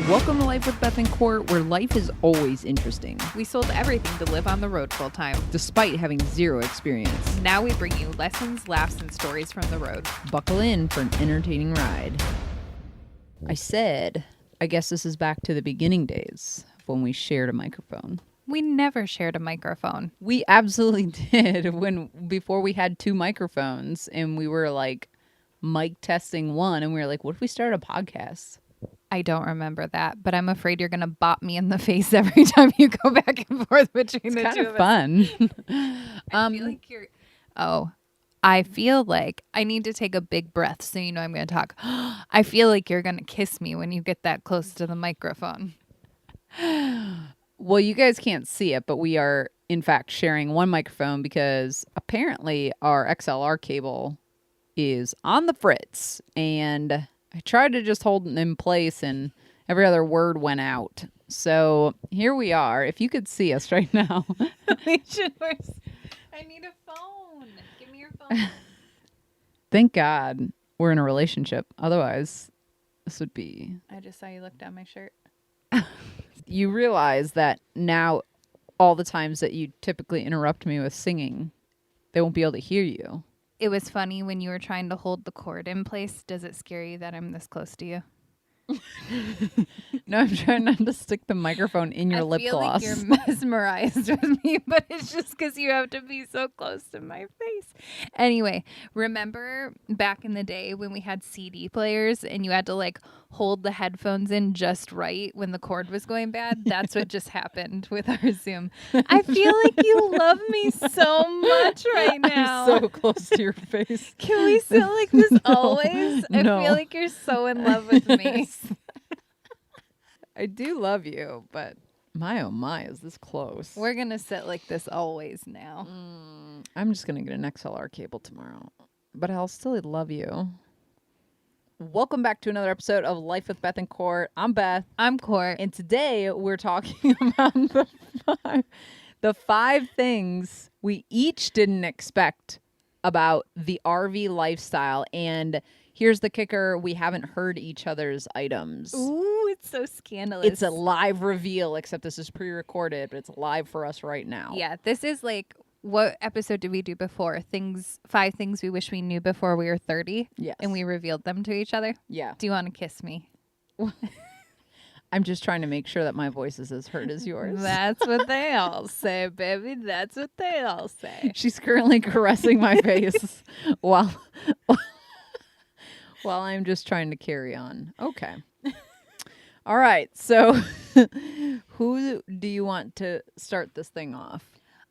Welcome to Life with Beth and Court, where life is always interesting, We sold everything to live on the road full time. despite having zero experience. Now we bring you lessons, laughs, and stories from the road. Buckle in for an entertaining ride. I said, I guess this is back to the beginning days of when we shared a microphone. We never shared a microphone. We absolutely did before we had two microphones and we were like mic testing one and we were like, what if we started a podcast? I don't remember that, but I'm afraid you're going to bop me in the face every time you go back and forth between the It's two kind of of fun. us. I feel like I need to take a big breath so you know I'm going to talk. I feel like you're going to kiss me when you get that close to the microphone. Well, you guys can't see it, but we are, in fact, sharing one microphone because apparently our XLR cable is on the fritz. And I tried to just hold it in place and every other word went out. So here we are. If you could see us right now. I need a phone. Give me your phone. Thank God we're in a relationship. Otherwise, this would be... I just saw you look down my shirt. You realize that now all the times that you typically interrupt me with singing, they won't be able to hear you. It was funny when you were trying to hold the cord in place. Does it scare you that I'm this close to you? No, I'm trying not to stick the microphone in your lip gloss. I feel like you're mesmerized with me, but it's just because you have to be so close to my face. Anyway, remember back in the day when we had CD players and you had to like hold the headphones in just right when the cord was going bad? That's what just happened with our Zoom. I feel like you love me so much right now. I'm so close to your face. Can we sound like this always? No. I feel like you're so in love with me. I do love you, but my oh my, is this close? We're going to sit like this always now. I'm just going to get an XLR cable tomorrow, but I'll still love you. Welcome back to another episode of Life with Beth and Court. I'm Beth. I'm Court. And today we're talking about the five things we each didn't expect about the RV lifestyle. And here's the kicker. We haven't heard each other's items. Ooh, it's so scandalous. It's a live reveal, except this is pre-recorded, but it's live for us right now. Yeah, this is like, what episode did we do before? 5 things we wish we knew before we were 30. Yes. And we revealed them to each other. Yeah. Do you want to kiss me? I'm just trying to make sure that my voice is as heard as yours. That's what they all say, baby. That's what they all say. She's currently caressing my face while I'm just trying to carry on. Okay. All right. So who do you want to start this thing off?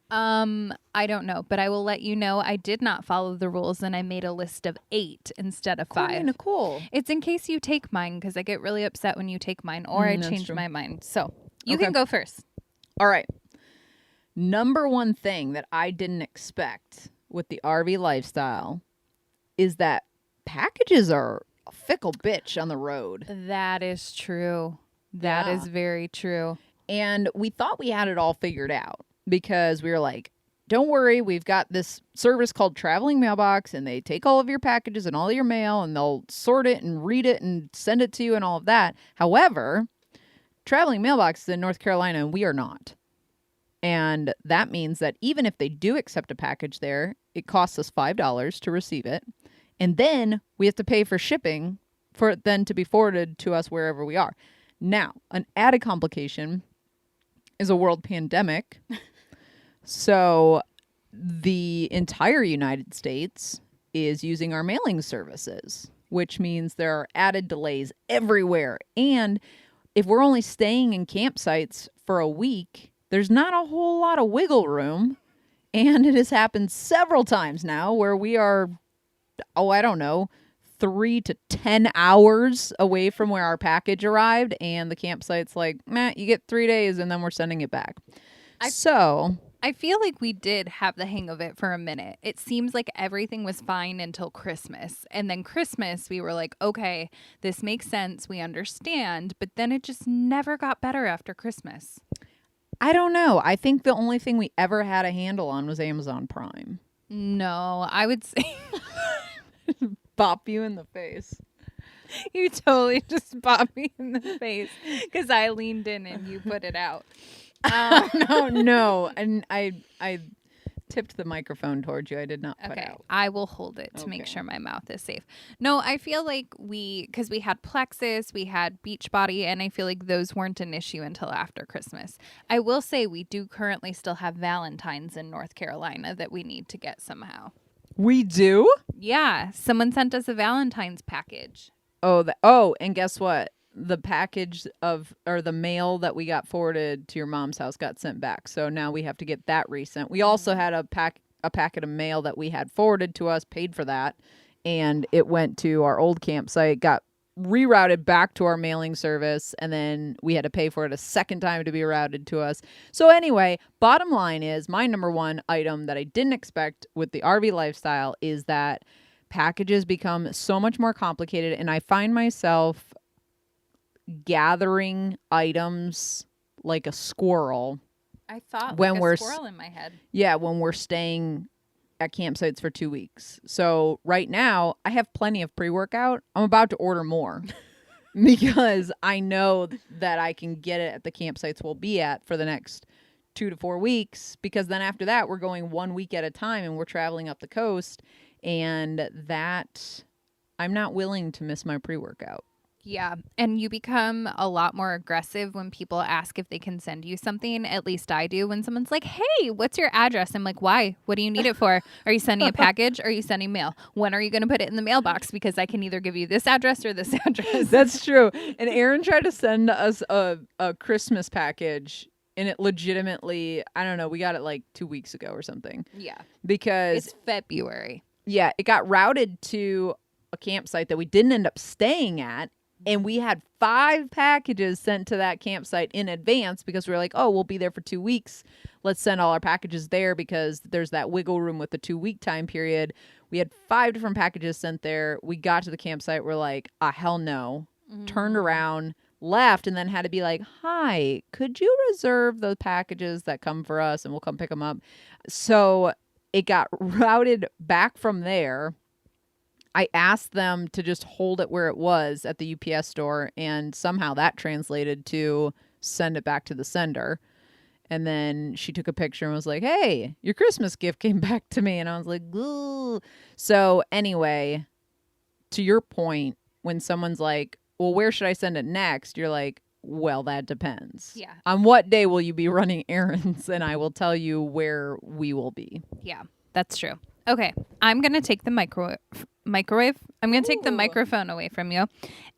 I don't know, but I will let you know I did not follow the rules and I made a list of 8 instead of 5. Nicole. It's in case you take mine because I get really upset when you take mine or I that's change true. my mind. So you Okay. can go first. All right. Number one thing that I didn't expect with the RV lifestyle is that packages are a fickle bitch on the road. That is true. That is very true. And we thought we had it all figured out because we were like, don't worry, we've got this service called Traveling Mailbox and they take all of your packages and all of your mail and they'll sort it and read it and send it to you and all of that. However, Traveling Mailbox is in North Carolina and we are not. And that means that even if they do accept a package there, it costs us $5 to receive it. And then we have to pay for shipping for it then to be forwarded to us wherever we are. Now, an added complication is a world pandemic. So the entire United States is using our mailing services, which means there are added delays everywhere. And if we're only staying in campsites for a week, there's not a whole lot of wiggle room. And it has happened several times now where we are, 3 to 10 hours away from where our package arrived. And the campsite's like, you get 3 days and then we're sending it back. I feel like we did have the hang of it for a minute. It seems like everything was fine until Christmas. And then Christmas, we were like, okay, this makes sense. We understand. But then it just never got better after Christmas. I don't know. I think the only thing we ever had a handle on was Amazon Prime. No, I would say Bop you in the face. You totally just popped me in the face because I leaned in and you put it out. No. And I tipped the microphone towards you. I did not put Okay, out. I will hold it to make Okay. sure my mouth is safe. No, I feel like because we had Plexus, we had Beachbody, and I feel like those weren't an issue until after Christmas. I will say we do currently still have Valentine's in North Carolina that we need to get somehow. We do? Yeah, someone sent us a Valentine's package. And guess what? The package or the mail that we got forwarded to your mom's house got sent back. So now we have to get that resent. We also had a packet of mail that we had forwarded to us, paid for that, and it went to our old campsite, got rerouted back to our mailing service, and then we had to pay for it a second time to be routed to us. So anyway, bottom line is my number one item that I didn't expect with the RV lifestyle is that packages become so much more complicated, and I find myself gathering items like a squirrel. I thought When like we're a squirrel in my head. Yeah, when we're staying at campsites for 2 weeks. So right now, I have plenty of pre-workout. I'm about to order more because I know that I can get it at the campsites we'll be at for the next 2 to 4 weeks, because then after that, we're going 1 week at a time and we're traveling up the coast, and that I'm not willing to miss my pre-workout. Yeah. And you become a lot more aggressive when people ask if they can send you something. At least I do. When someone's like, hey, what's your address? I'm like, why? What do you need it for? Are you sending a package? Or are you sending mail? When are you going to put it in the mailbox? Because I can either give you this address or this address. That's true. And Aaron tried to send us a Christmas package, and it legitimately, I don't know, we got it like 2 weeks ago or something. Yeah. Because, It's February. yeah, it got routed to a campsite that we didn't end up staying at. And we had 5 packages sent to that campsite in advance because we were like, oh, we'll be there for 2 weeks. Let's send all our packages there because there's that wiggle room with the 2-week time period. We had 5 different packages sent there. We got to the campsite. We're like, hell no. Turned around, left, and then had to be like, hi, could you reserve those packages that come for us and we'll come pick them up? So it got routed back from there. I asked them to just hold it where it was at the UPS store, and somehow that translated to send it back to the sender. And then she took a picture and was like, hey, your Christmas gift came back to me. And I was like, ooh. So anyway, to your point, when someone's like, well, where should I send it next? You're like, well, that depends. Yeah. On what day will you be running errands? And I will tell you where we will be. Yeah, that's true. Okay, I'm going to take the microwave. I'm going to take the microphone away from you.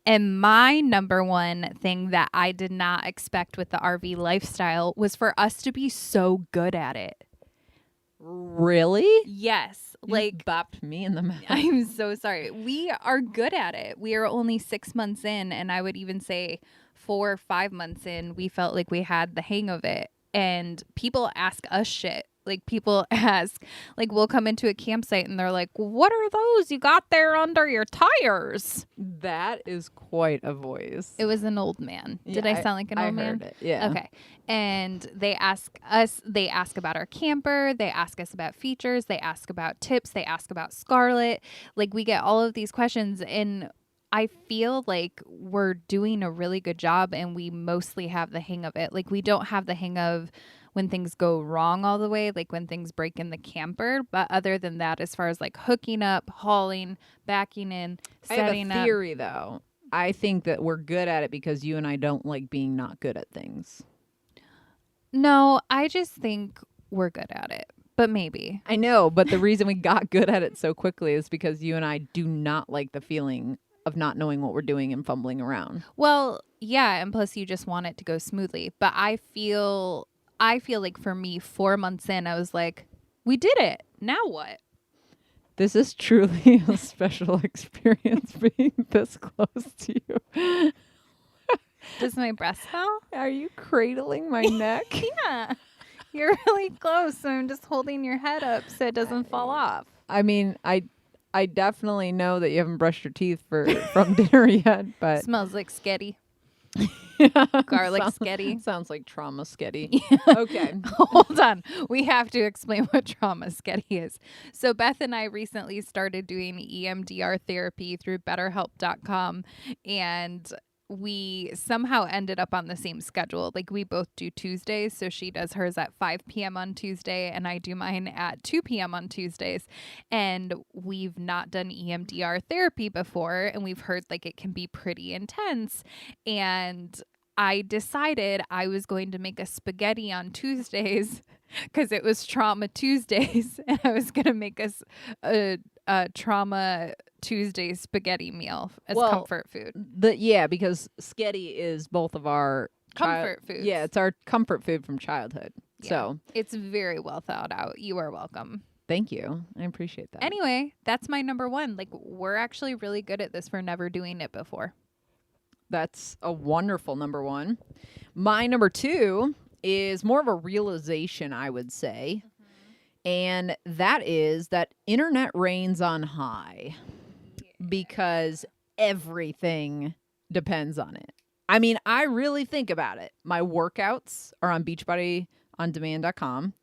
And my number one thing that I did not expect with the RV lifestyle was for us to be so good at it. Really? Yes. Like, you bopped me in the mouth. I'm so sorry. We are good at it. We are only 6 months in, and I would even say 4 or 5 months in, we felt like we had the hang of it. And people ask us shit. Like, people ask, like, we'll come into a campsite and they're like, what are those you got there under your tires? That is quite a voice. It was an old man. Did I sound like an old man? I heard it, yeah. Okay. And they ask about our camper. They ask us about features. They ask about tips. They ask about Scarlett. Like, we get all of these questions, and I feel like we're doing a really good job, and we mostly have the hang of it. Like, we don't have the hang of when things go wrong all the way, like when things break in the camper. But other than that, as far as like hooking up, hauling, backing in, setting I have a theory, though. I think that we're good at it because you and I don't like being not good at things. No, I just think we're good at it. But maybe. I know, but the reason we got good at it so quickly is because you and I do not like the feeling of not knowing what we're doing and fumbling around. Well, yeah, and plus you just want it to go smoothly. But I feel like for me, 4 months in, I was like, we did it. Now what? This is truly a special experience being this close to you. Does my breast smell? Are you cradling my neck? Yeah. You're really close, so I'm just holding your head up so it doesn't fall off. I mean, I definitely know that you haven't brushed your teeth from dinner yet, but Smells like sketty. Garlic Sounds- sketty. Sounds like trauma sketty. Okay. Hold on. We have to explain what trauma sketty is. So Beth and I recently started doing EMDR therapy through betterhelp.com, and we somehow ended up on the same schedule. Like, we both do Tuesdays. So she does hers at 5 p.m. on Tuesday, and I do mine at 2 p.m. on Tuesdays. And we've not done EMDR therapy before, and we've heard like it can be pretty intense. And I decided I was going to make a spaghetti on Tuesdays because it was Trauma Tuesdays, and I was going to make us a Trauma Tuesday spaghetti meal as Well, comfort food. Because sketty is both of our Comfort foods. Yeah, it's our comfort food from childhood. Yeah. So It's very well thought out. You are welcome. thank you. I appreciate that. Anyway, that's my number one. Like, we're actually really good at this for never doing it before. That's a wonderful number one. My number two is more of a realization, I would say. And that is that internet reigns on high because everything depends on it. I mean, I really think about it. My workouts are on beachbodyondemand.com.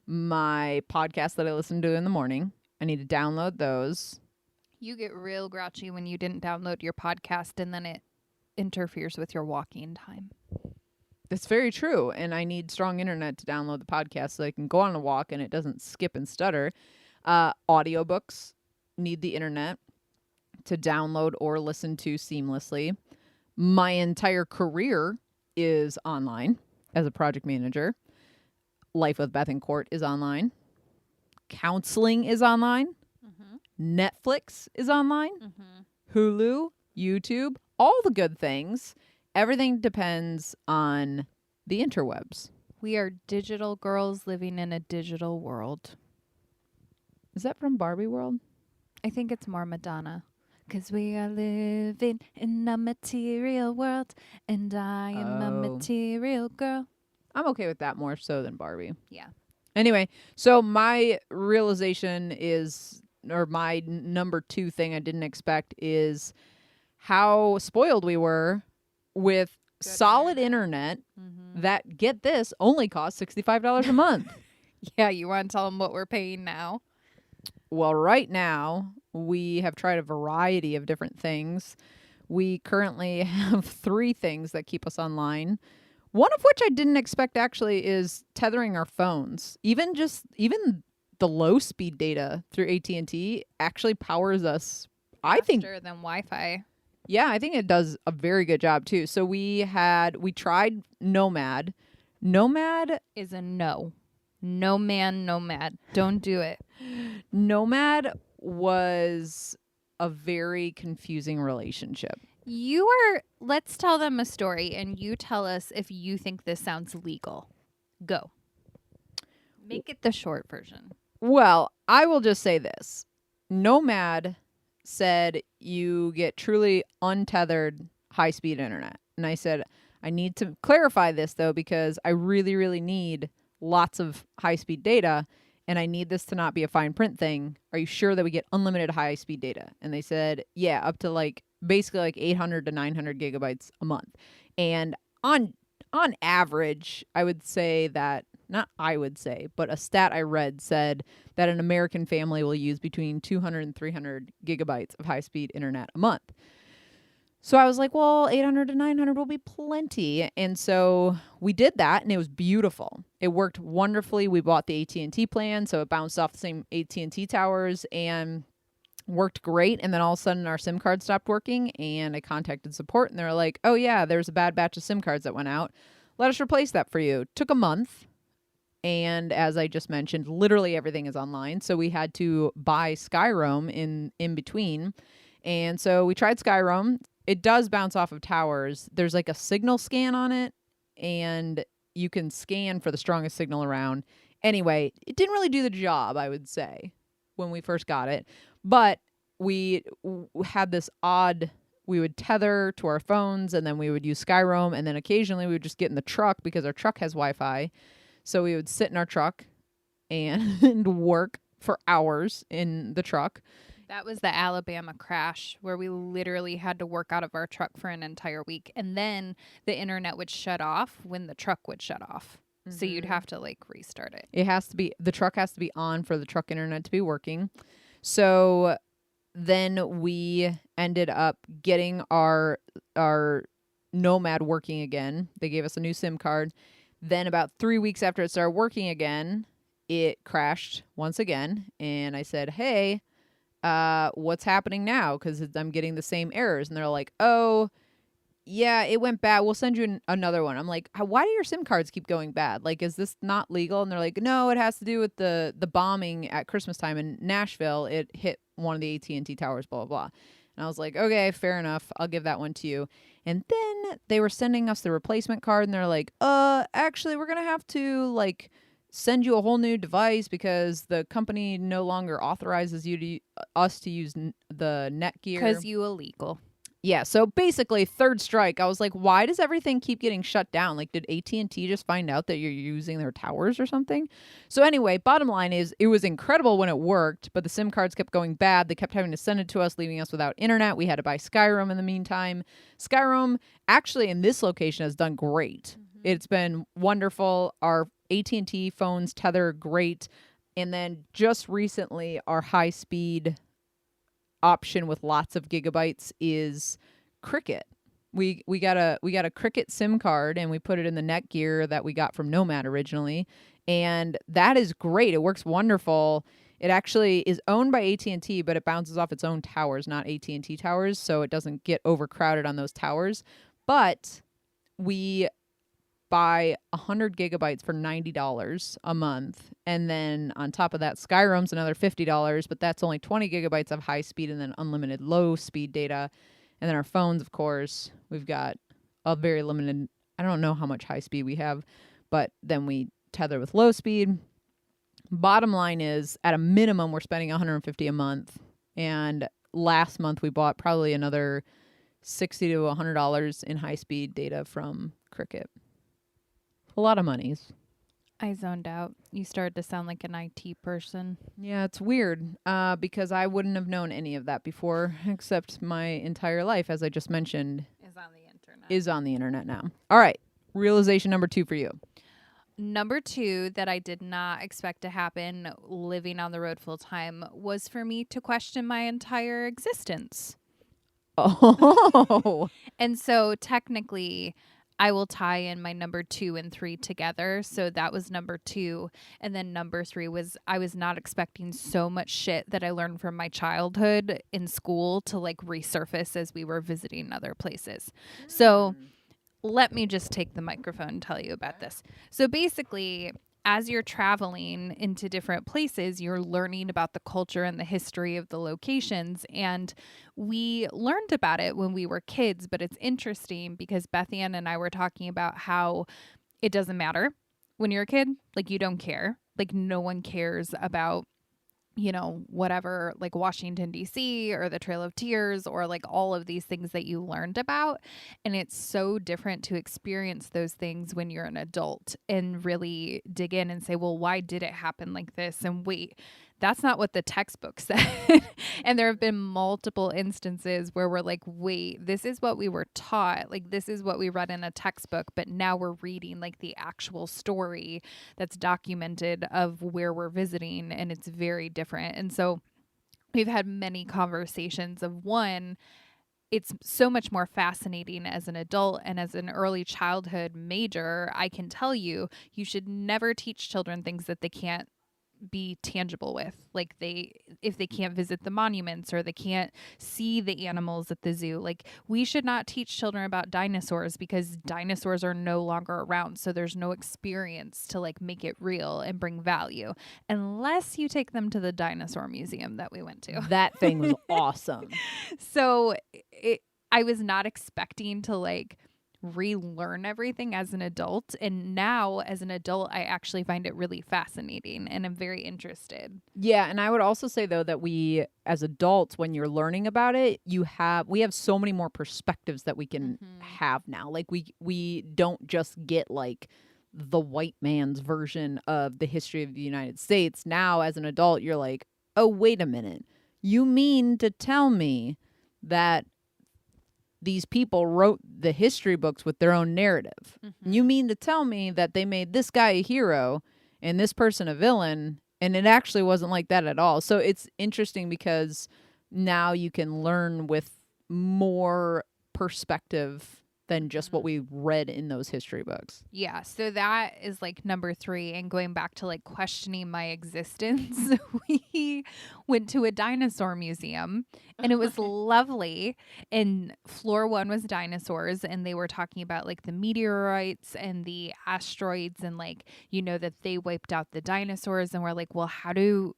My podcast that I listen to in the morning, I need to download those. You get real grouchy when you didn't download your podcast and then it interferes with your walking time. That's very true. And I need strong internet to download the podcast so I can go on a walk and it doesn't skip and stutter. Audiobooks need the internet to download or listen to seamlessly. My entire career is online as a project manager. Life with Beth and Court is online. Counseling is online. Netflix is online. Hulu, YouTube, all the good things. Everything depends on the interwebs. We are digital girls living in a digital world. Is that from Barbie World? I think it's more Madonna. 'Cause we are living in a material world, and I am a Oh. material girl. I'm okay with that more so than Barbie. Yeah. Anyway, so my realization is, or my number two thing I didn't expect is how spoiled we were with Good solid internet that, get this, only costs $65 a month. Yeah, you want to tell them what we're paying now? Well, right now, we have tried a variety of different things. We currently have 3 things that keep us online. One of which I didn't expect actually is tethering our phones. Even the low speed data through AT&T actually powers us. I think, Faster than Wi-Fi. yeah, I think it does a very good job too. So we tried Nomad. Nomad Is a no. No man, nomad. Don't do it. Nomad was a very confusing relationship. Let's tell them a story and you tell us if you think this sounds legal. Go. Make it the short version. Well, I will just say this. Nomad said you get truly untethered high-speed internet. And I said, I need to clarify this, though, because I really, really need lots of high-speed data, and I need this to not be a fine print thing. Are you sure that we get unlimited high-speed data? And they said, yeah, up to basically 800 to 900 gigabytes a month. And on average, I would say that, not I would say, but a stat I read said that an American family will use between 200 and 300 gigabytes of high-speed internet a month. So I was like, well, 800 to 900 will be plenty. And so we did that, and it was beautiful. It worked wonderfully. We bought the AT&T plan, so it bounced off the same AT&T towers and worked great. And then all of a sudden, our SIM card stopped working, and I contacted support, and they were like, oh, yeah, there's a bad batch of SIM cards that went out. Let us replace that for you. Took a month. And as I just mentioned, literally everything is online. So we had to buy Skyroam in between. And so we tried Skyroam. It does bounce off of towers. There's like a signal scan on it, and you can scan for the strongest signal around. Anyway, it didn't really do the job, I would say, when we first got it. But we had this odd, we would tether to our phones, and then we would use Skyroam, and then occasionally we would just get in the truck because our truck has Wi-Fi. So we would sit in our truck and work for hours in the truck. That was the Alabama crash where we literally had to work out of our truck for an entire week. And then the internet would shut off when the truck would shut off. So you'd have to like restart it. It has to be, the truck has to be on for the truck internet to be working. So then we ended up getting our Nomad working again. They gave us a new SIM card. Then about 3 weeks after it started working again, it crashed once again. And I said, hey, what's happening now? Because I'm getting the same errors. And they're like, oh, yeah, it went bad. We'll send you another one. I'm like, why do your SIM cards keep going bad? Like, is this not legal? And they're like, no, it has to do with the bombing at Christmas time in Nashville. It hit one of the AT&T towers, blah, blah, blah. And I was like, okay, fair enough. I'll give that one to you. And then they were sending us the replacement card, and they're like, actually, we're going to have to, like, send you a whole new device because the company no longer authorizes us to use the Netgear. Because you illegal. Yeah, so basically, third strike. I was like, why does everything keep getting shut down? Like, did AT&T just find out that you're using their towers or something? So anyway, bottom line is, it was incredible when it worked, but the SIM cards kept going bad. They kept having to send it to us, leaving us without internet. We had to buy Skyroam in the meantime. Skyroam, actually, in this location, has done great. It's been wonderful. Our AT&T phones tether great. And then just recently, our high-speed option with lots of gigabytes is Cricket. We got a Cricket SIM card, and we put it in the Netgear that we got from Nomad originally, and that is great. It works wonderful. It actually is owned by AT&T, but it bounces off its own towers, not AT&T towers, so it doesn't get overcrowded on those towers. But we buy 100 gigabytes for $90 a month. And then on top of that, Skyroam's another $50, but that's only 20 gigabytes of high speed and then unlimited low speed data. And then our phones, of course, we've got a very limited, I don't know how much high speed we have, but then we tether with low speed. Bottom line is, at a minimum, we're spending $150 a month. And last month we bought probably another $60 to $100 in high speed data from Cricket. A lot of monies. I zoned out. You started to sound like an IT person. Yeah, it's weird because I wouldn't have known any of that before, except my entire life, as I just mentioned, Is on the internet now. All right. Realization number 2 for you. Number 2 that I did not expect to happen living on the road full time was for me to question my entire existence. Oh. And so technically, I will tie in my number 2 and 3 together. So that was number 2. And then number 3 was, I was not expecting so much shit that I learned from my childhood in school to like resurface as we were visiting other places. So let me just take the microphone and tell you about this. So basically, as you're traveling into different places, you're learning about the culture and the history of the locations. And we learned about it when we were kids, but it's interesting because Beth Ann and I were talking about how it doesn't matter when you're a kid. Like, you don't care. Like, no one cares about, you know, whatever, like Washington, D.C. or the Trail of Tears or like all of these things that you learned about. And it's so different to experience those things when you're an adult and really dig in and say, well, why did it happen like this? And wait, that's not what the textbook said. And there have been multiple instances where we're like, wait, this is what we were taught. Like, this is what we read in a textbook, but now we're reading like the actual story that's documented of where we're visiting, and it's very different. And so we've had many conversations of, one, it's so much more fascinating as an adult, and as an early childhood major, I can tell you, you should never teach children things that they can't be tangible with. Like, if they can't visit the monuments or they can't see the animals at the zoo, like, we should not teach children about dinosaurs because dinosaurs are no longer around. So there's no experience to like make it real and bring value, unless you take them to the dinosaur museum that we went to. That thing was awesome. So I was not expecting to like relearn everything as an adult, and now as an adult I actually find it really fascinating and I'm very interested. Yeah, and I would also say though that we as adults, when you're learning about it, we have so many more perspectives that we can have now. Like, we don't just get like the white man's version of the history of the United States. Now as an adult, you're like, oh, wait a minute. You mean to tell me that these people wrote the history books with their own narrative? Mhm. You mean to tell me that they made this guy a hero and this person a villain, and it actually wasn't like that at all? So it's interesting because now you can learn with more perspective than just what we read in those history books. Yeah, so that is like number 3. And going back to like questioning my existence, we went to a dinosaur museum and it was lovely. And floor 1 was dinosaurs, and they were talking about like the meteorites and the asteroids, and like, you know, that they wiped out the dinosaurs. And we're like, well, how do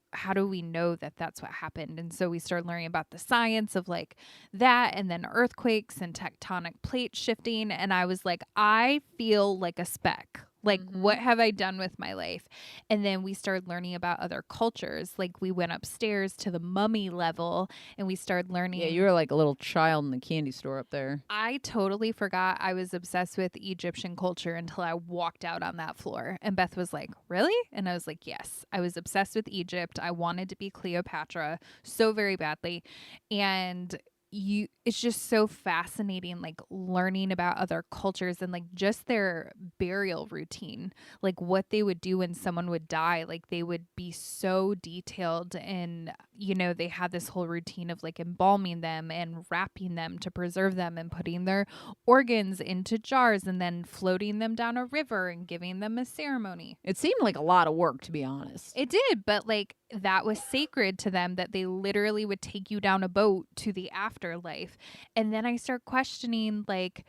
we know that that's what happened? And so we started learning about the science of like that, and then earthquakes and tectonic plate shifting. And I was like, I feel like a speck. Like, what have I done with my life? And then we started learning about other cultures. Like, we went upstairs to the mummy level and we started learning. Yeah, you were like a little child in the candy store up there. I totally forgot I was obsessed with Egyptian culture until I walked out on that floor. And Beth was like, really? And I was like, yes, I was obsessed with Egypt. I wanted to be Cleopatra so very badly. And it's just so fascinating, like learning about other cultures and like just their burial routine, like what they would do when someone would die. Like they would be so detailed, and you know, they had this whole routine of like embalming them and wrapping them to preserve them and putting their organs into jars and then floating them down a river and giving them a ceremony. It seemed like a lot of work, to be honest. It did, but like that was sacred to them, that they literally would take you down a boat to the afterlife. And then I start questioning, like,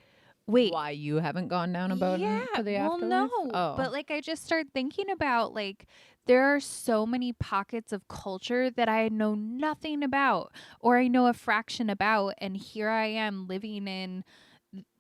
wait, Why you haven't gone down a boat to the well, afterlife? no. Oh. But like, I just started thinking about like, there are so many pockets of culture that I know nothing about, or I know a fraction about. And here I am living in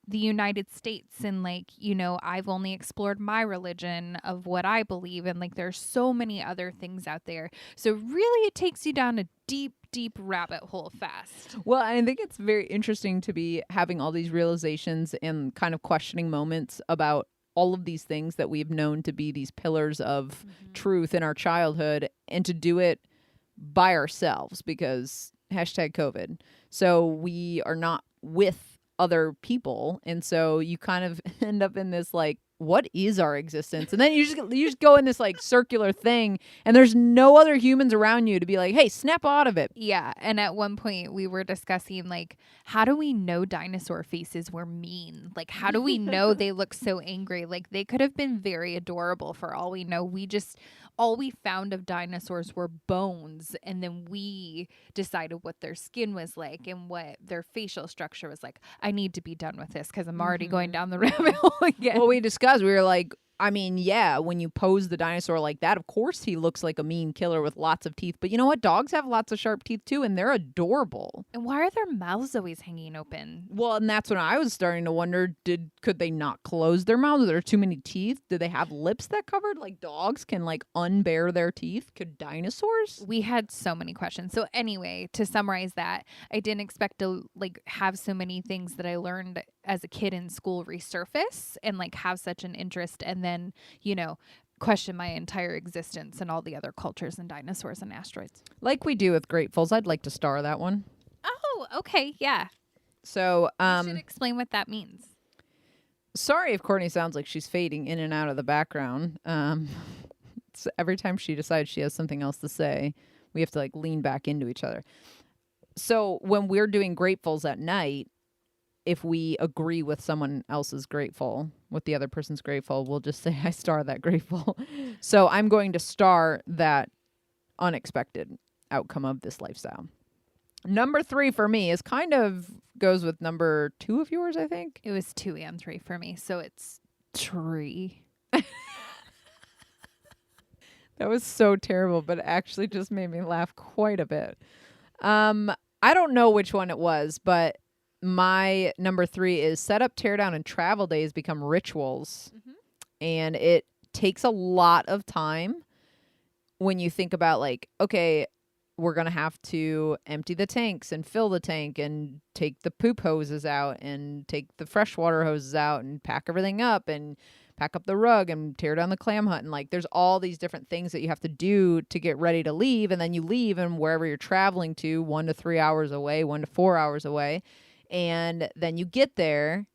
the United States, and like, you know, I've only explored my religion of what I believe, and like there's so many other things out there. So really it takes you down a deep rabbit hole fast. Well, I think it's very interesting to be having all these realizations and kind of questioning moments about all of these things that we've known to be these pillars of truth in our childhood, and to do it by ourselves because #COVID. So we are not with other people, and so you kind of end up in this like, what is our existence? And then you just go in this like circular thing, and there's no other humans around you to be like, hey, snap out of it. Yeah, and at one point we were discussing like, how do we know dinosaur faces were mean? Like, how do we know they look so angry? Like, they could have been very adorable for all we know. All we found of dinosaurs were bones, and then we decided what their skin was like and what their facial structure was like. I need to be done with this because I'm already going down the rabbit hole again. Well, we discussed, we were like, I mean, yeah, when you pose the dinosaur like that, of course he looks like a mean killer with lots of teeth. But you know what? Dogs have lots of sharp teeth too, and they're adorable. And why are their mouths always hanging open? Well, and that's when I was starting to wonder, could they not close their mouths? Are there too many teeth? Do they have lips that covered? Like dogs can like unbear their teeth? Could dinosaurs? We had so many questions. So anyway, to summarize that, I didn't expect to like have so many things that I learned as a kid in school resurface and like have such an interest, and then, you know, question my entire existence and all the other cultures and dinosaurs and asteroids. Like we do with Gratefuls. I'd like to star that one. Oh, okay. Yeah. So, You should explain what that means. sorry if Courtney sounds like she's fading in and out of the background. It's every time she decides she has something else to say, we have to like lean back into each other. So when we're doing Gratefuls at night, if we agree with someone else's grateful, with the other person's grateful, we'll just say, I star that grateful. So I'm going to star that unexpected outcome of this lifestyle. Number 3 for me is kind of goes with number 2 of yours, I think. It was 2 and 3 for me, so it's 3. That was so terrible, but it actually just made me laugh quite a bit. I don't know which one it was, but my number 3 is set up, tear down, and travel days become rituals. And it takes a lot of time when you think about like, okay, we're going to have to empty the tanks and fill the tank and take the poop hoses out and take the freshwater hoses out and pack everything up and pack up the rug and tear down the clam hut. And like, there's all these different things that you have to do to get ready to leave. And then you leave, and wherever you're traveling to, 1 to 3 hours away, 1 to 4 hours away. And then you get there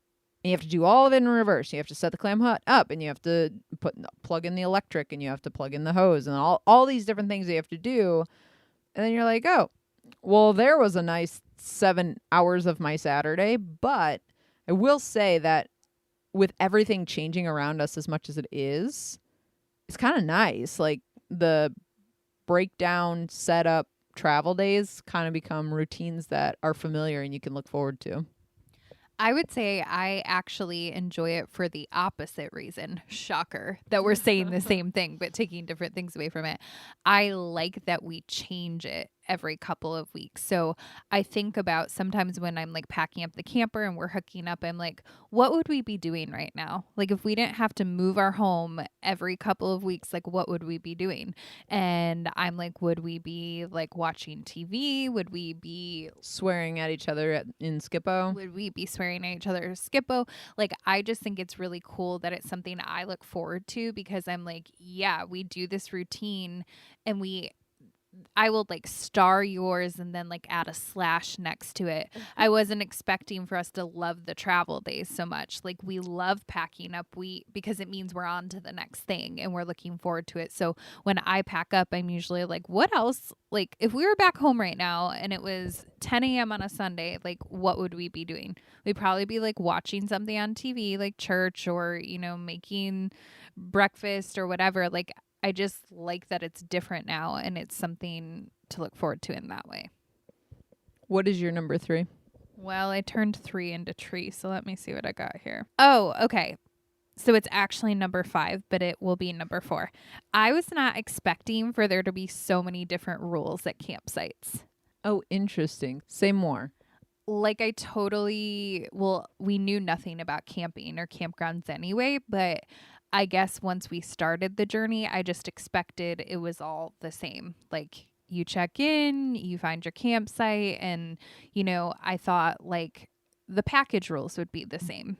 and you have to do all of it in reverse. You have to set the clam hut up, and you have to plug in the electric, and you have to plug in the hose, and all these different things you have to do. And then you're like, oh, well, there was a nice 7 hours of my Saturday. But I will say that with everything changing around us as much as it is, it's kind of nice. Like, the breakdown, setup, travel days kind of become routines that are familiar and you can look forward to. I would say I actually enjoy it for the opposite reason. Shocker that we're saying the same thing, but taking different things away from it. I like that we change it every couple of weeks. So I think about sometimes when I'm like packing up the camper and we're hooking up, I'm like, what would we be doing right now? Like, if we didn't have to move our home every couple of weeks, like, what would we be doing? And I'm like, would we be like watching TV? Would we be swearing at each other in Skippo? Would we be swearing at each other Skippo? Like, I just think it's really cool that it's something I look forward to, because I'm like, yeah, we do this routine, and I will like star yours and then like add a slash next to it. I wasn't expecting for us to love the travel days so much. Like, we love packing up because it means we're on to the next thing and we're looking forward to it. So when I pack up, I'm usually like, what else? Like, if we were back home right now and it was 10 a.m. on a Sunday, like, what would we be doing? We'd probably be like watching something on TV, like church, or, making breakfast or whatever. Like, I just like that it's different now, and it's something to look forward to in that way. What is your number 3? Well, I turned 3 into tree, so let me see what I got here. Oh, okay. So it's actually number 5, but it will be number 4. I was not expecting for there to be so many different rules at campsites. Oh, interesting. Say more. Like, we knew nothing about camping or campgrounds anyway, but I guess once we started the journey, I just expected it was all the same. Like, you check in, you find your campsite, and, I thought like the package rules would be the same.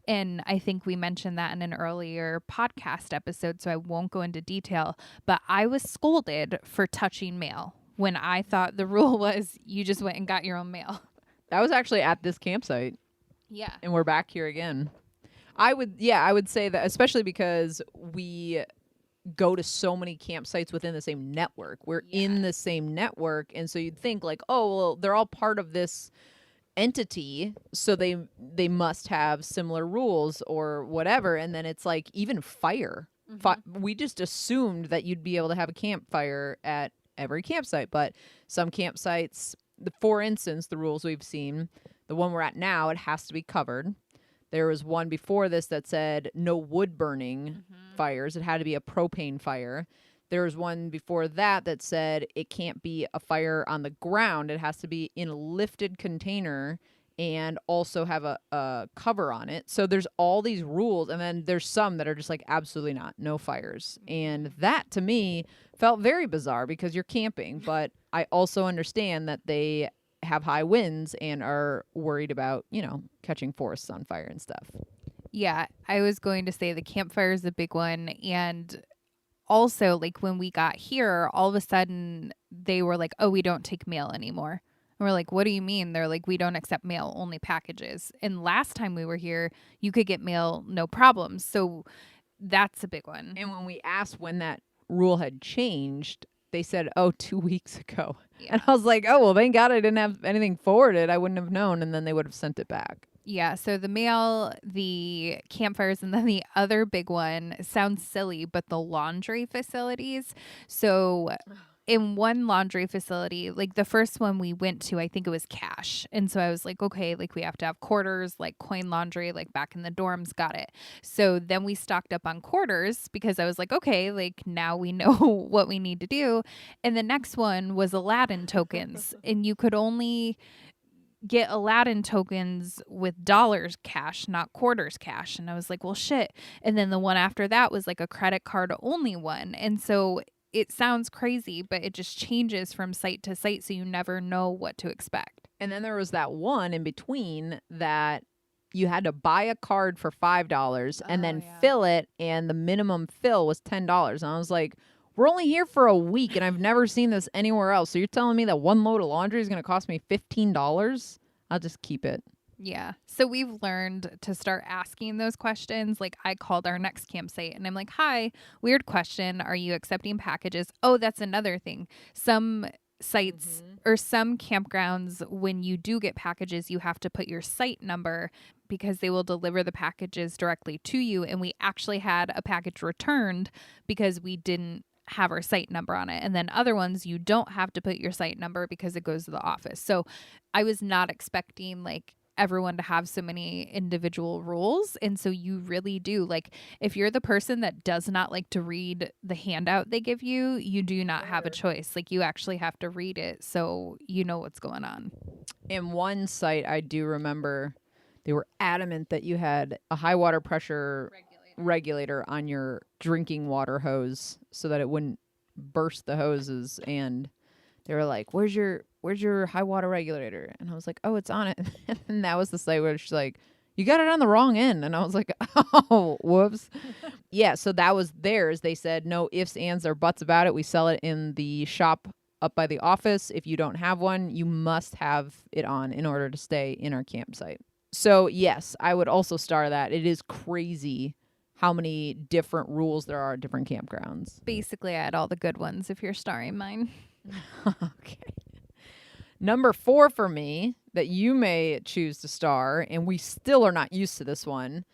And I think we mentioned that in an earlier podcast episode, so I won't go into detail, but I was scolded for touching mail when I thought the rule was you just went and got your own mail. I was actually at this campsite. Yeah. And we're back here again. I would say that, especially because we go to so many campsites within the same network. We're in the same network. And so you'd think like, oh, well, they're all part of this entity, so they must have similar rules or whatever. And then it's like, even fire. We just assumed that you'd be able to have a campfire at every campsite. But some campsites, for instance, the rules we've seen, the one we're at now, it has to be covered. There was one before this that said no wood burning fires. It had to be a propane fire. There was one before that said it can't be a fire on the ground. It has to be in a lifted container and also have a cover on it. So there's all these rules. And then there's some that are just like, absolutely not, no fires. And that to me felt very bizarre because you're camping. But I also understand that they have high winds and are worried about, catching forests on fire and stuff. Yeah, I was going to say the campfire is a big one. And also, like, when we got here, all of a sudden they were like, oh, we don't take mail anymore. And we're like, what do you mean? They're like, we don't accept mail, only packages. And last time we were here, you could get mail, no problems. So that's a big one. And when we asked when that rule had changed, they said, 2 weeks ago. Yeah. And I was like, oh, well, thank God I didn't have anything forwarded. I wouldn't have known. And then they would have sent it back. Yeah. So the mail, the campfires, and then the other big one sounds silly, but the laundry facilities. So in one laundry facility, like the first one we went to, I think it was cash. And so I was like, okay, like we have to have quarters, like coin laundry, like back in the dorms, got it. So then we stocked up on quarters because I was like, okay, like now we know what we need to do. And the next one was Aladdin tokens. And you could only get Aladdin tokens with dollars cash, not quarters cash. And I was like, well, shit. And then the one after that was like a credit card only one. And so it sounds crazy, but it just changes from site to site, so you never know what to expect. And then there was that one in between that you had to buy a card for $5 and then fill it, and the minimum fill was $10. And I was like, we're only here for a week, and I've never seen this anywhere else. So you're telling me that one load of laundry is going to cost me $15? I'll just keep it. Yeah. So we've learned to start asking those questions. Like I called our next campsite and I'm like, hi, weird question. Are you accepting packages? Oh, that's another thing. Some sites or some campgrounds, when you do get packages, you have to put your site number because they will deliver the packages directly to you. And we actually had a package returned because we didn't have our site number on it. And then other ones, you don't have to put your site number because it goes to the office. So I was not expecting like everyone to have so many individual rules. And so you really do, like, if you're the person that does not like to read the handout they give you, you do not have a choice. Like you actually have to read it so you know what's going on. In one site, I do remember they were adamant that you had a high water pressure regulator on your drinking water hose so that it wouldn't burst the hoses. And they were like, where's your high water regulator? And I was like, oh, it's on it. And that was the site where she's like, you got it on the wrong end. And I was like, oh, whoops. Yeah, so that was theirs. They said no ifs, ands, or buts about it. We sell it in the shop up by the office. If you don't have one, you must have it on in order to stay in our campsite. So yes, I would also star that. It is crazy how many different rules there are at different campgrounds. Basically, I had all the good ones if you're starring mine. Okay. Number 4 for me that you may choose to star, and we still are not used to this one.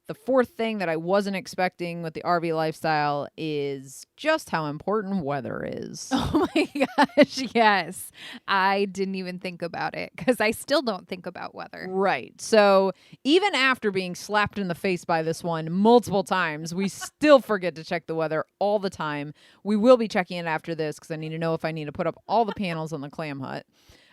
The fourth thing that I wasn't expecting with the RV lifestyle is just how important weather is. Oh my gosh, yes. I didn't even think about it because I still don't think about weather. Right. So even after being slapped in the face by this one multiple times, we still forget to check the weather all the time. We will be checking it after this because I need to know if I need to put up all the panels on the clam hut.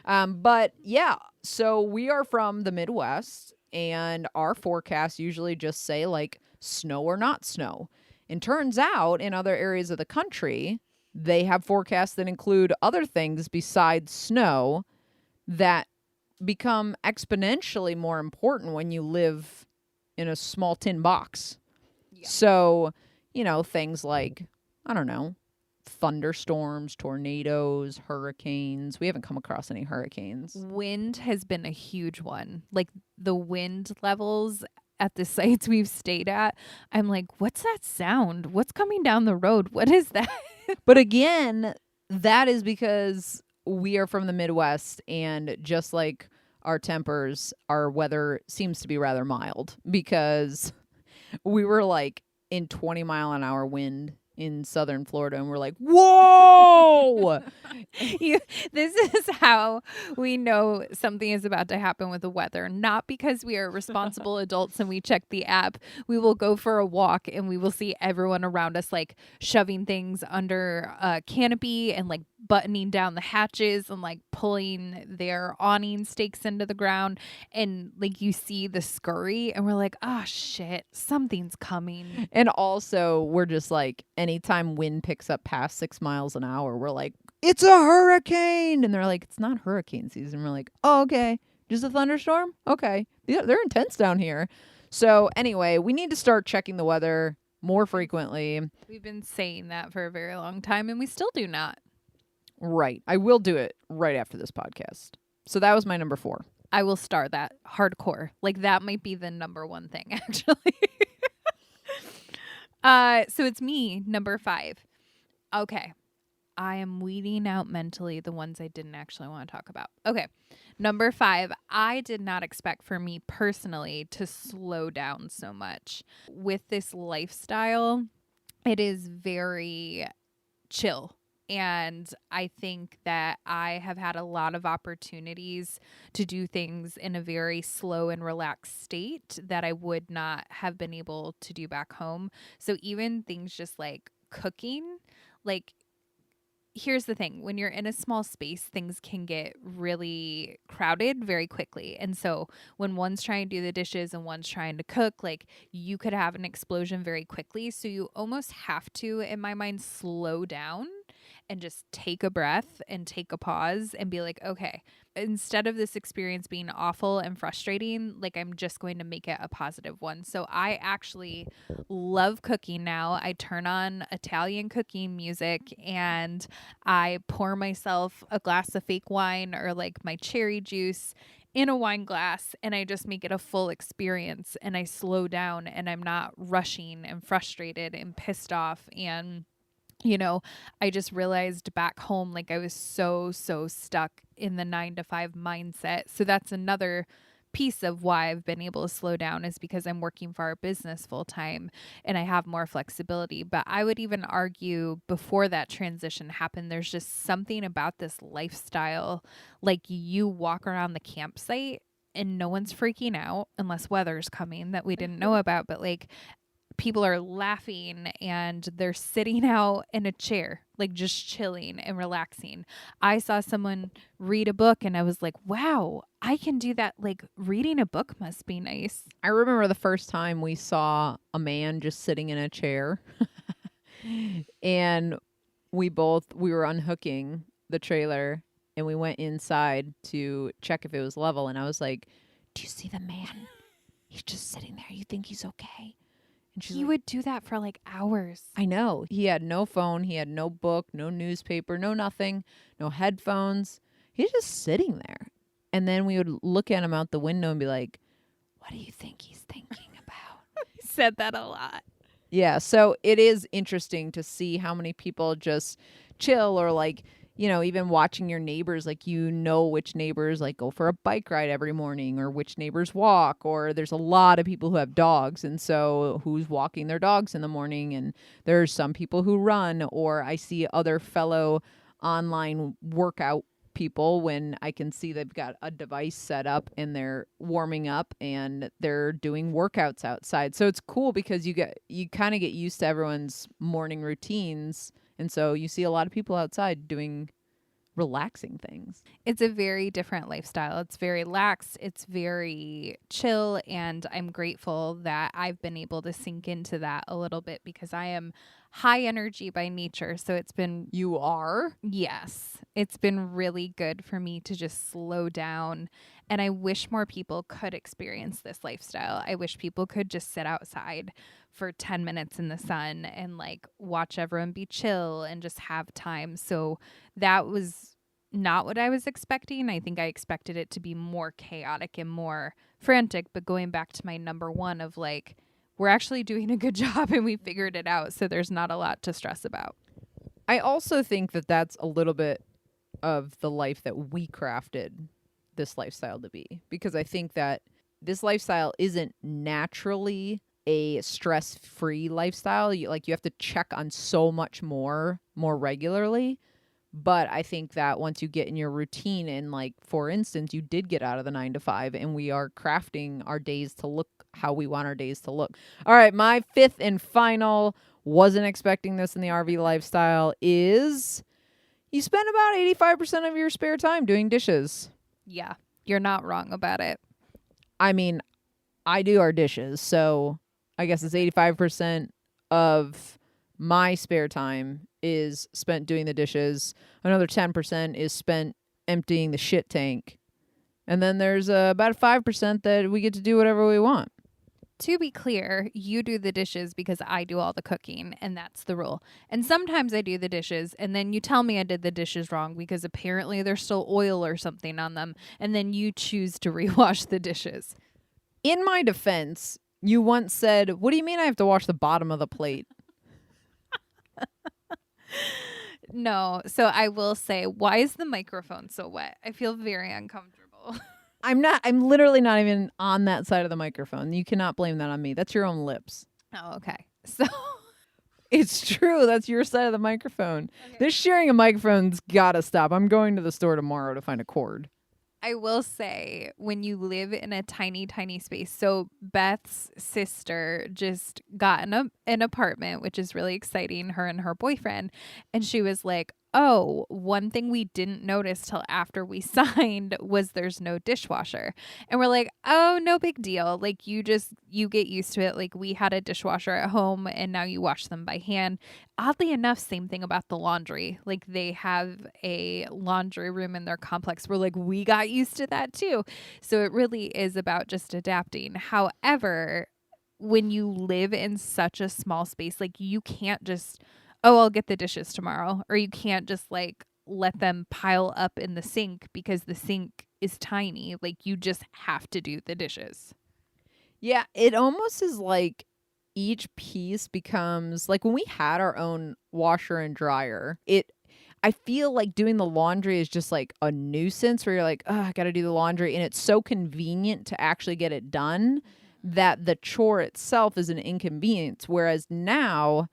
But yeah, so we are from the Midwest. And our forecasts usually just say like snow or not snow. And turns out in other areas of the country, they have forecasts that include other things besides snow that become exponentially more important when you live in a small tin box. Yeah. So, you know, things like, I don't know, thunderstorms, tornadoes, hurricanes. We haven't come across any hurricanes. Wind has been a huge one. Like the wind levels at the sites we've stayed at, I'm like, what's that sound? What's coming down the road? What is that? But again, that is because we are from the Midwest, and just like our tempers, our weather seems to be rather mild because we were like in 20-mile-an-hour wind in southern Florida, and we're like, whoa! This is how we know something is about to happen with the weather. Not because we are responsible adults and we check the app. We will go for a walk and we will see everyone around us like shoving things under a canopy and like buttoning down the hatches and like pulling their awning stakes into the ground, and like you see the scurry and we're like, oh shit, something's coming. And also we're just like, anytime wind picks up past 6 miles an hour, we're like, it's a hurricane. And they're like, it's not hurricane season. We're like, oh, okay, just a thunderstorm. Okay, they're intense down here. So anyway, we need to start checking the weather more frequently. We've been saying that for a very long time and we still do not. Right. I will do it right after this podcast. So that was my number 4. I will star that hardcore. Like that might be the number one thing, actually. So it's me, number 5. Okay. I am weeding out mentally the ones I didn't actually want to talk about. Okay. Number 5, I did not expect for me personally to slow down so much. With this lifestyle, it is very chill. And I think that I have had a lot of opportunities to do things in a very slow and relaxed state that I would not have been able to do back home. So even things just like cooking, like, here's the thing. When you're in a small space, things can get really crowded very quickly. And so when one's trying to do the dishes and one's trying to cook, like you could have an explosion very quickly. So you almost have to, in my mind, slow down and just take a breath and take a pause and be like, okay, instead of this experience being awful and frustrating, like I'm just going to make it a positive one. So I actually love cooking now. I turn on Italian cooking music and I pour myself a glass of fake wine or like my cherry juice in a wine glass, and I just make it a full experience, and I slow down and I'm not rushing and frustrated and pissed off. And I just realized back home, like I was so stuck in the 9 to 5 mindset. So that's another piece of why I've been able to slow down, is because I'm working for our business full time and I have more flexibility. But I would even argue before that transition happened, there's just something about this lifestyle. Like you walk around the campsite and no one's freaking out unless weather's coming that we didn't know about. But like people are laughing and they're sitting out in a chair, like just chilling and relaxing. I saw someone read a book and I was like, wow, I can do that. Like reading a book must be nice. I remember the first time we saw a man just sitting in a chair and we were unhooking the trailer and we went inside to check if it was level. And I was like, do you see the man? He's just sitting there. You think he's okay? And he would do that for like hours. I know. He had no phone. He had no book, no newspaper, no nothing, no headphones. He's just sitting there. And then we would look at him out the window and be like, what do you think he's thinking about? He said that a lot. Yeah. So it is interesting to see how many people just chill, or like, even watching your neighbors, like, which neighbors like go for a bike ride every morning, or which neighbors walk, or there's a lot of people who have dogs. And so who's walking their dogs in the morning? And there's some people who run, or I see other fellow online workout people when I can see they've got a device set up and they're warming up and they're doing workouts outside. So it's cool because you kind of get used to everyone's morning routines. And so you see a lot of people outside doing relaxing things. It's a very different lifestyle. It's very lax. It's very chill. And I'm grateful that I've been able to sink into that a little bit because I am high energy by nature. So it's been... You are? Yes. It's been really good for me to just slow down. And I wish more people could experience this lifestyle. I wish people could just sit outside for 10 minutes in the sun and like watch everyone be chill and just have time. So that was not what I was expecting. I think I expected it to be more chaotic and more frantic. But going back to my number one of like, we're actually doing a good job and we figured it out. So there's not a lot to stress about. I also think that that's a little bit of the life that we crafted this lifestyle to be, because I think that this lifestyle isn't naturally a stress-free lifestyle. You have to check on so much more regularly. But I think that once you get in your routine, and like, for instance, you did get out of the 9 to 5 and we are crafting our days to look how we want our days to look. All right. My fifth and final, wasn't expecting this in the RV lifestyle, is you spend about 85% of your spare time doing dishes. Yeah, you're not wrong about it. I mean, I do our dishes, so I guess it's 85% of my spare time is spent doing the dishes. Another 10% is spent emptying the shit tank. And then there's about 5% that we get to do whatever we want. To be clear, you do the dishes because I do all the cooking, and that's the rule. And sometimes I do the dishes, and then you tell me I did the dishes wrong because apparently there's still oil or something on them, and then you choose to rewash the dishes. In my defense, you once said, "What do you mean I have to wash the bottom of the plate?" No. So I will say, why is the microphone so wet? I feel very uncomfortable. I'm literally not even on that side of the microphone. You cannot blame that on me. That's your own lips. Oh, okay. So it's true. That's your side of the microphone. Okay. This sharing of microphones gotta stop. I'm going to the store tomorrow to find a cord. I will say, when you live in a tiny, tiny space, so Beth's sister just got an apartment, which is really exciting, her and her boyfriend. And she was like, oh, one thing we didn't notice till after we signed was there's no dishwasher. And we're like, oh, no big deal. Like you get used to it. Like we had a dishwasher at home and now you wash them by hand. Oddly enough, same thing about the laundry. Like they have a laundry room in their complex. We're like, we got used to that too. So it really is about just adapting. However, when you live in such a small space, like you can't just, oh, I'll get the dishes tomorrow. Or you can't just like let them pile up in the sink because the sink is tiny. Like you just have to do the dishes. Yeah, it almost is like each piece becomes like when we had our own washer and dryer, I feel like doing the laundry is just like a nuisance where you're like, oh, I got to do the laundry. And it's so convenient to actually get it done that the chore itself is an inconvenience. Whereas now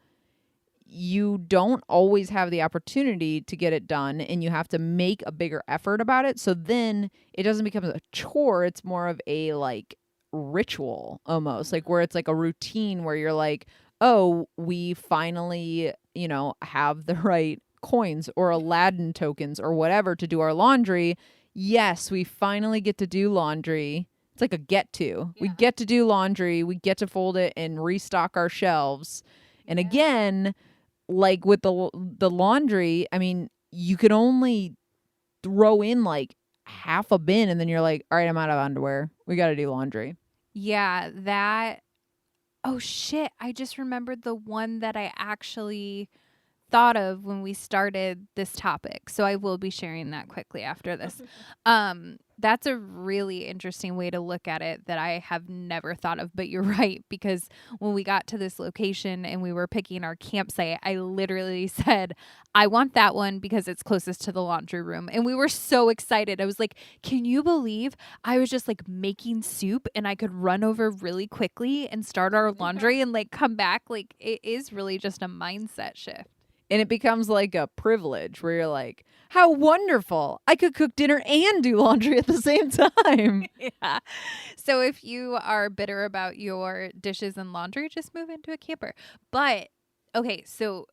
you don't always have the opportunity to get it done and you have to make a bigger effort about it. So then it doesn't become a chore. It's more of a like ritual almost, like where it's like a routine where you're like, oh, we finally, have the right coins or Aladdin tokens or whatever to do our laundry. Yes, we finally get to do laundry. It's like a get to. Yeah. We get to do laundry. We get to fold it and restock our shelves. And again, like with the laundry, I mean, you could only throw in like half a bin and then you're like, all right, I'm out of underwear. We got to do laundry. Yeah, that. Oh, shit. I just remembered the one that I actually thought of when we started this topic. So I will be sharing that quickly after this. That's a really interesting way to look at it that I have never thought of, but you're right, because when we got to this location and we were picking our campsite, I literally said, I want that one because it's closest to the laundry room. And we were so excited. I was like, can you believe I was just like making soup and I could run over really quickly and start our laundry and like come back? Like it is really just a mindset shift. And it becomes like a privilege where you're like, how wonderful. I could cook dinner and do laundry at the same time. Yeah. So if you are bitter about your dishes and laundry, just move into a camper. But okay, so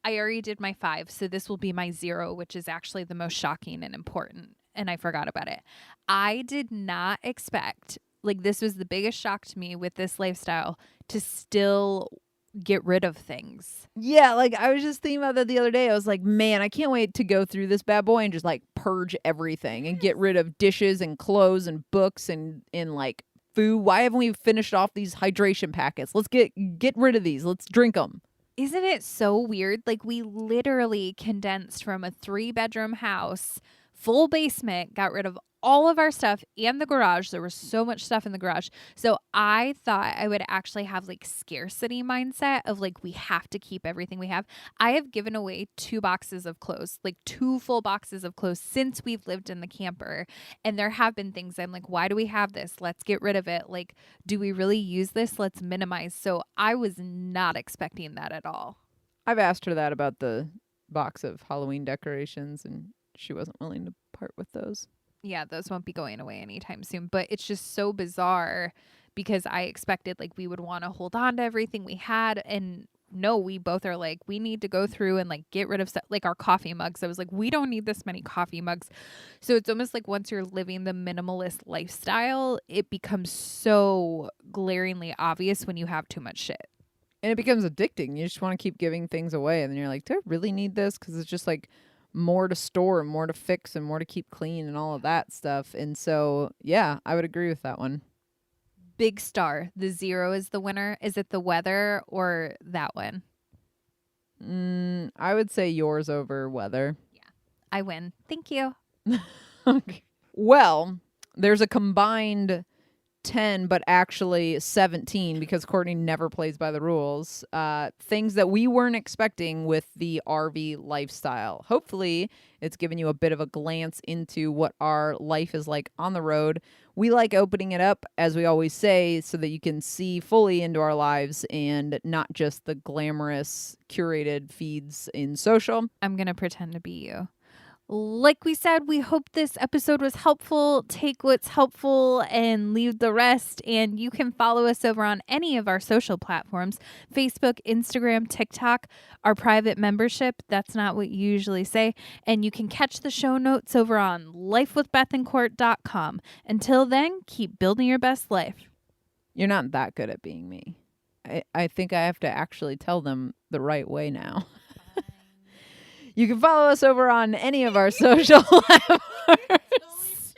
I already did my 5. So this will be my 0, which is actually the most shocking and important. And I forgot about it. I did not expect, like this was the biggest shock to me with this lifestyle, to still get rid of things. Yeah, like I was just thinking about that the other day. I was like, man, I can't wait to go through this bad boy and just like purge everything and get rid of dishes and clothes and books and like food. Why haven't we finished off these hydration packets? Let's get rid of these. Let's drink them. Isn't it so weird? Like we literally condensed from a 3-bedroom house, full basement, got rid of all of our stuff and the garage. There was so much stuff in the garage. So I thought I would actually have like scarcity mindset of like, we have to keep everything we have. I have given away 2 boxes of clothes, like 2 full boxes of clothes since we've lived in the camper. And there have been things I'm like, why do we have this? Let's get rid of it. Like, do we really use this? Let's minimize. So I was not expecting that at all. I've asked her that about the box of Halloween decorations and she wasn't willing to part with those. Yeah, those won't be going away anytime soon. But it's just so bizarre because I expected like we would want to hold on to everything we had. And no, we both are like, we need to go through and like get rid of stuff, like our coffee mugs. I was like, we don't need this many coffee mugs. So it's almost like once you're living the minimalist lifestyle, it becomes so glaringly obvious when you have too much shit. And it becomes addicting. You just want to keep giving things away. And then you're like, do I really need this? Because it's just like more to store and more to fix and more to keep clean and all of that stuff. And so, yeah, I would agree with that one. Big star. The 0 is the winner. Is it the weather or that one? I would say yours over weather. Yeah, I win. Thank you. Okay. Well, there's a combined 10, but actually 17 because Courtney never plays by the rules. Things that we weren't expecting with the RV lifestyle. Hopefully, it's given you a bit of a glance into what our life is like on the road. We like opening it up, as we always say, so that you can see fully into our lives and not just the glamorous curated feeds in social. I'm going to pretend to be you. Like we said, we hope this episode was helpful. Take what's helpful and leave the rest. And you can follow us over on any of our social platforms: Facebook, Instagram, TikTok, our private membership. That's not what you usually say. And you can catch the show notes over on lifewithbethancourt.com. Until then, keep building your best life. You're not that good at being me. I think I have to actually tell them the right way now. You can follow us over on any of our social platforms.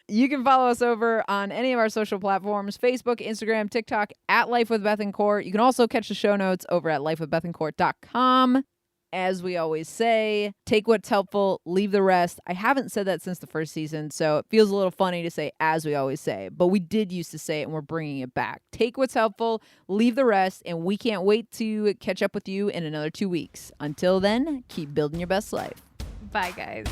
You can follow us over on any of our social platforms: Facebook, Instagram, TikTok, at Life with Bethancourt. You can also catch the show notes over at lifewithbethancourt.com. As we always say, take what's helpful, leave the rest. I haven't said that since the first season, so it feels a little funny to say as we always say, but we did used to say it and we're bringing it back. Take what's helpful, leave the rest, and we can't wait to catch up with you in another 2 weeks. Until then, keep building your best life. Bye, guys.